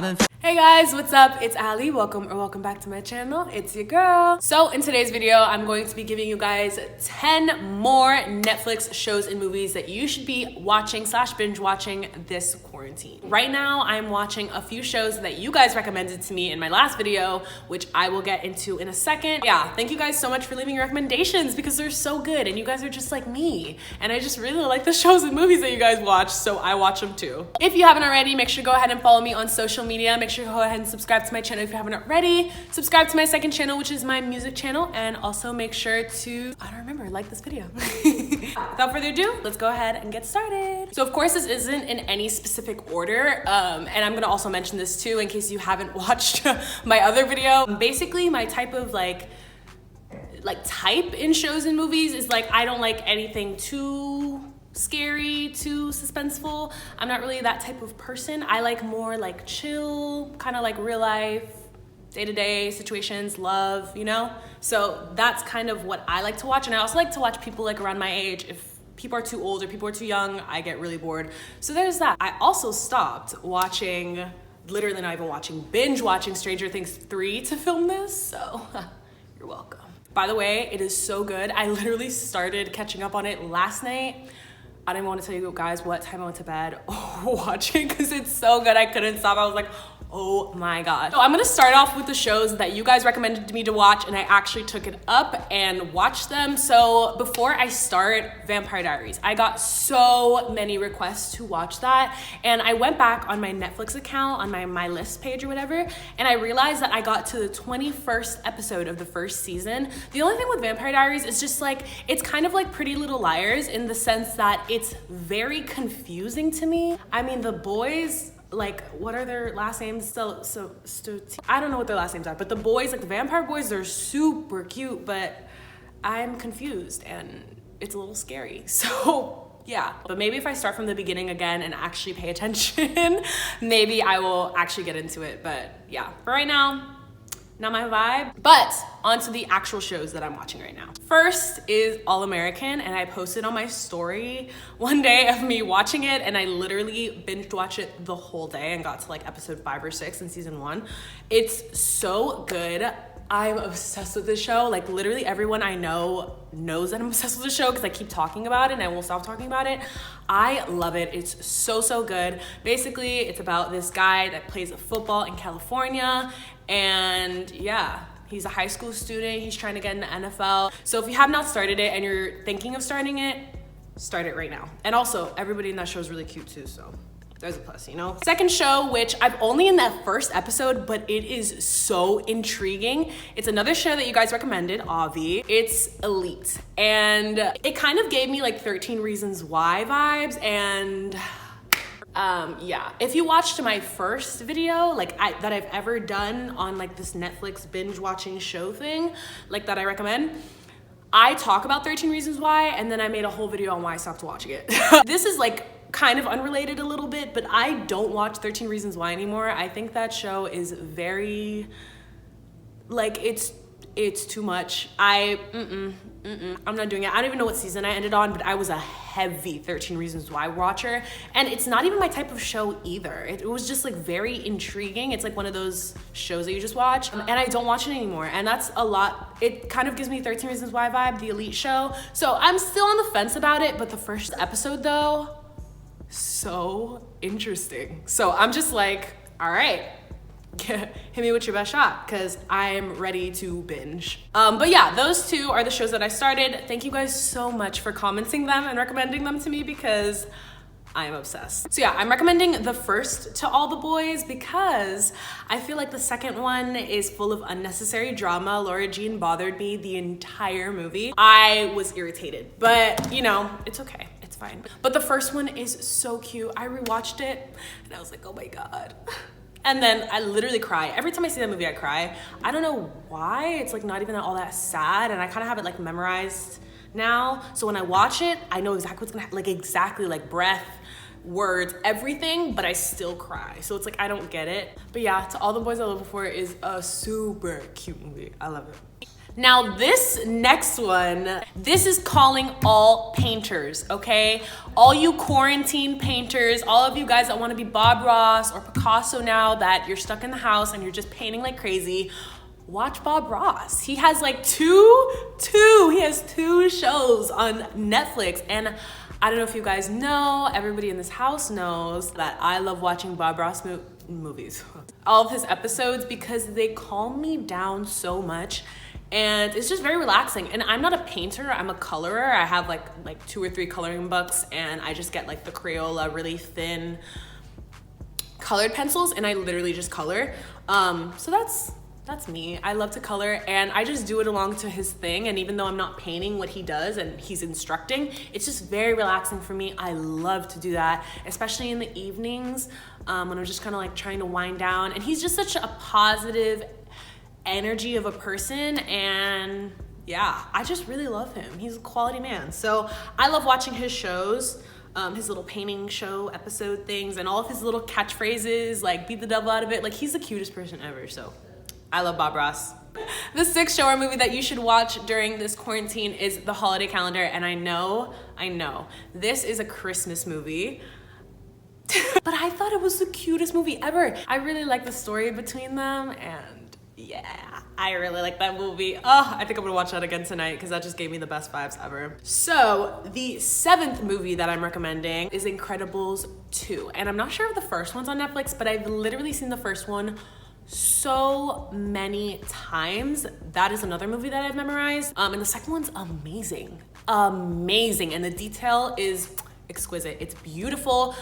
been. Hey guys, what's up? It's Alli. Welcome back to my channel. It's your girl. So in today's video, I'm going to be giving you guys 10 more Netflix shows and movies that you should be watching / binge watching this quarantine. Right now, I'm watching a few shows that you guys recommended to me in my last video, which I will get into in a second. Yeah, thank you guys so much for leaving your recommendations because they're so good and you guys are just like me. And I just really like the shows and movies that you guys watch, so I watch them too. If you haven't already, make sure to go ahead and follow me on social media. Make sure to go ahead and subscribe to my channel if you haven't already. Subscribe to my second channel, which is my music channel, and also make sure to, like this video. Without further ado, let's go ahead and get started. So of course this isn't in any specific order, and I'm gonna also mention this too in case you haven't watched my other video. Basically my type of type in shows and movies is I don't like anything too scary, too suspenseful. I'm not really that type of person. I like more chill, kind of real life, day-to-day situations, love, you know? So that's kind of what I like to watch. And I also like to watch people around my age. If people are too old or people are too young, I get really bored. So there's that. I also stopped watching, literally not even watching, binge watching Stranger Things 3 to film this. So you're welcome. By the way, it is so good. I literally started catching up on it last night. I don't even want to tell you guys what time I went to bed watching because it's so good. I couldn't stop. I was like, oh my gosh. So I'm gonna start off with the shows that you guys recommended me to watch, and I actually took it up and watched them. So before I start Vampire Diaries, I got so many requests to watch that, and I went back on my Netflix account on my list page or whatever, and I realized that I got to the 21st episode of the first season. The only thing with Vampire Diaries is just it's kind of like Pretty Little Liars in the sense that it's very confusing to me. I mean, the boys, what are their last names? I don't know what their last names are, but the boys, the vampire boys, they're super cute, but I'm confused and it's a little scary. So yeah, but maybe if I start from the beginning again and actually pay attention, maybe I will actually get into it. But yeah, for right now, not my vibe. But onto the actual shows that I'm watching right now. First is All American, and I posted on my story one day of me watching it, and I literally binged watched it the whole day and got to episode 5 or 6 in season 1. It's so good. I'm obsessed with this show. Literally everyone I know knows that I'm obsessed with the show because I keep talking about it and I won't stop talking about it. I love it. It's so good. Basically, it's about this guy that plays football in California, and yeah, he's a high school student. He's trying to get in the NFL. So if you have not started it and you're thinking of starting it, start it right now. And also, everybody in that show is really cute too, so there's a plus, you know? Second show, which I've only in that first episode, but it is so intriguing. It's another show that you guys recommended, Avi. It's Elite. And it kind of gave me 13 Reasons Why vibes, and yeah. If you watched my first video, that I've ever done on this Netflix binge watching show thing, that I recommend, I talk about 13 Reasons Why, and then I made a whole video on why I stopped watching it. This is kind of unrelated a little bit, but I don't watch 13 Reasons Why anymore. I think that show is very, it's too much. I'm not doing it. I don't even know what season I ended on, but I was a heavy 13 Reasons Why watcher, and it's not even my type of show either. It was just very intriguing. It's one of those shows that you just watch, and I don't watch it anymore, and that's a lot. It kind of gives me 13 Reasons Why vibe, the Elite show. So I'm still on the fence about it, but the first episode though, so interesting. So I'm just all right, hit me with your best shot because I'm ready to binge. But yeah, those two are the shows that I started. Thank you guys so much for commenting them and recommending them to me because I am obsessed. So yeah, I'm recommending the first to all the boys because I feel the second one is full of unnecessary drama. Laura Jean bothered me the entire movie. I was irritated, but you know, it's okay. It's fine. But the first one is so cute. I rewatched it and I was like, oh my God. And then I literally cry. Every time I see that movie, I cry. I don't know why. It's not even all that sad, and I kind of have it memorized now. So when I watch it, I know exactly what's gonna happen, exactly breath, words, everything, but I still cry. So it's I don't get it. But yeah, To All the Boys I Loved Before is a super cute movie. I love it. Now this next one, this is calling all painters, okay? All you quarantine painters, all of you guys that wanna be Bob Ross or Picasso now that you're stuck in the house and you're just painting like crazy, watch Bob Ross. He has like he has two shows on Netflix. And I don't know if you guys know, everybody in this house knows that I love watching Bob Ross movies. All of his episodes because they calm me down so much. And it's just very relaxing. And I'm not a painter, I'm a colorer. I have like 2 or 3 coloring books, and I just get like the Crayola really thin colored pencils, and I literally just color. So that's me. I love to color, and I just do it along to his thing. And even though I'm not painting what he does and he's instructing, it's just very relaxing for me. I love to do that, especially in the evenings when I'm just kind of like trying to wind down. And he's just such a positive energy of a person, and yeah, I just really love him. He's a quality man. So I love watching his shows, his little painting show episode things, and all of his little catchphrases, like beat the devil out of it. Like, he's the cutest person ever. So I love Bob Ross. The 6th show or movie that you should watch during this quarantine is The Holiday Calendar. And I know, this is a Christmas movie, but I thought it was the cutest movie ever. I really like the story between them, and yeah, I really like that movie. Oh, I think I'm gonna watch that again tonight because that just gave me the best vibes ever. So the 7th movie that I'm recommending is Incredibles 2. And I'm not sure if the first one's on Netflix, but I've literally seen the first one so many times. That is another movie that I've memorized. And the second one's amazing. And the detail is exquisite. It's beautiful.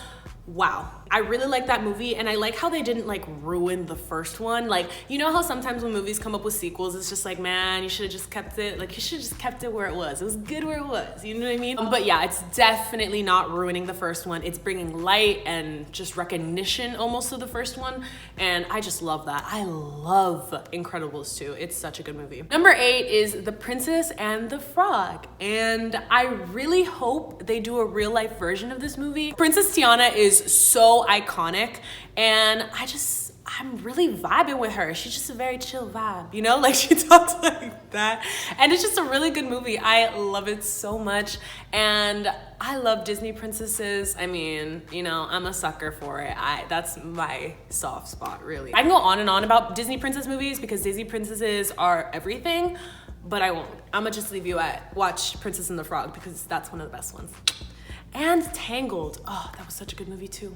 Wow. I really like that movie, and I like how they didn't like ruin the first one. Like, you know how sometimes when movies come up with sequels, it's just like, man, you should have just kept it, like, you should have just kept it where it was. It was good where it was, you know what I mean? But yeah, it's definitely not ruining the first one. It's bringing light and just recognition almost to the first one, and I just love that. I love Incredibles 2. It's such a good movie. Number 8 is The Princess and the Frog, and I really hope they do a real life version of this movie. Princess Tiana is so iconic, and I'm really vibing with her. She's just a very chill vibe, you know? Like, she talks like that, and it's just a really good movie. I love it so much, and I love Disney princesses. I mean, you know, I'm a sucker for it. That's my soft spot, really. I can go on and on about Disney princess movies because Disney princesses are everything, but I won't. I'm gonna just leave you at watch Princess and the Frog because that's one of the best ones. And Tangled. Oh, that was such a good movie too.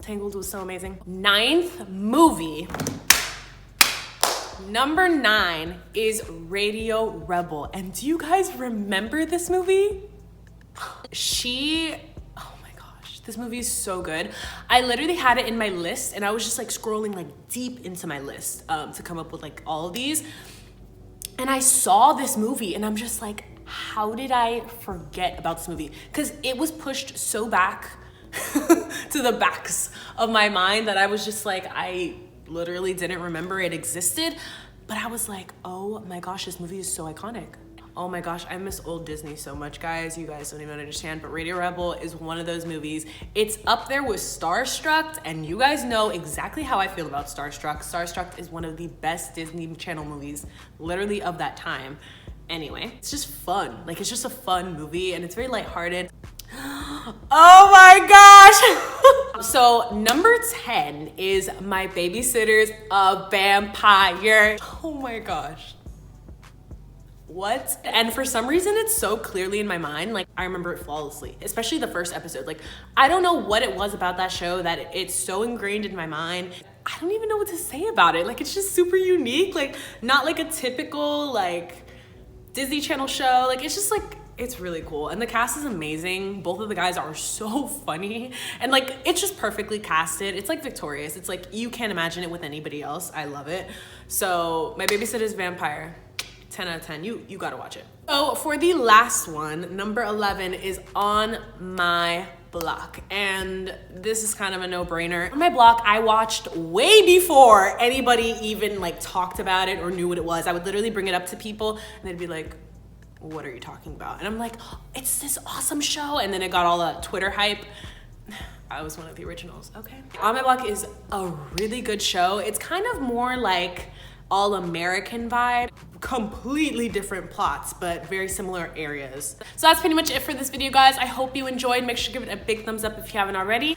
Tangled was so amazing. 9th movie. Number 9 is Radio Rebel. And do you guys remember this movie? Oh my gosh, this movie is so good. I literally had it in my list, and I was just like scrolling like deep into my list to come up with like all of these. And I saw this movie, and I'm just like, how did I forget about this movie? Because it was pushed so back to the backs of my mind that I was just like, I literally didn't remember it existed. But I was like, oh my gosh, this movie is so iconic. Oh my gosh, I miss old Disney so much, guys. You guys don't even understand, but Radio Rebel is one of those movies. It's up there with Starstruck, and you guys know exactly how I feel about Starstruck. Starstruck is one of the best Disney Channel movies, literally, of that time. Anyway, it's just fun. Like, it's just a fun movie, and it's very lighthearted. Oh my gosh! So number 10 is My Babysitters Vampire. Oh my gosh. What? And for some reason, it's so clearly in my mind. Like, I remember it flawlessly, especially the first episode. Like, I don't know what it was about that show that it's so ingrained in my mind. I don't even know what to say about it. Like, it's just super unique. Like, not like a typical, like, Disney Channel show. Like, it's just like, it's really cool. And the cast is amazing. Both of the guys are so funny. And like, it's just perfectly casted. It's like victorious. It's like, you can't imagine it with anybody else. I love it. So My Babysitter's Vampire, 10 out of 10. You gotta watch it. So for the last one, number 11 is On My Block. And this is kind of a no-brainer. On My Block, I watched way before anybody even like talked about it or knew what it was. I would literally bring it up to people and they'd be like, what are you talking about? And I'm like, oh, it's this awesome show. And then it got all the Twitter hype. I was one of the originals, okay. On My Block is a really good show. It's kind of more like all American vibe. completely different plots, but very similar areas. So that's pretty much it for this video, guys. I hope you enjoyed. Make sure to give it a big thumbs up if you haven't already.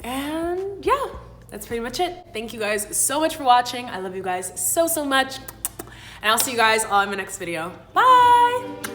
And yeah, that's pretty much it. Thank you guys so much for watching. I love you guys so much. And I'll see you guys all in my next video. Bye!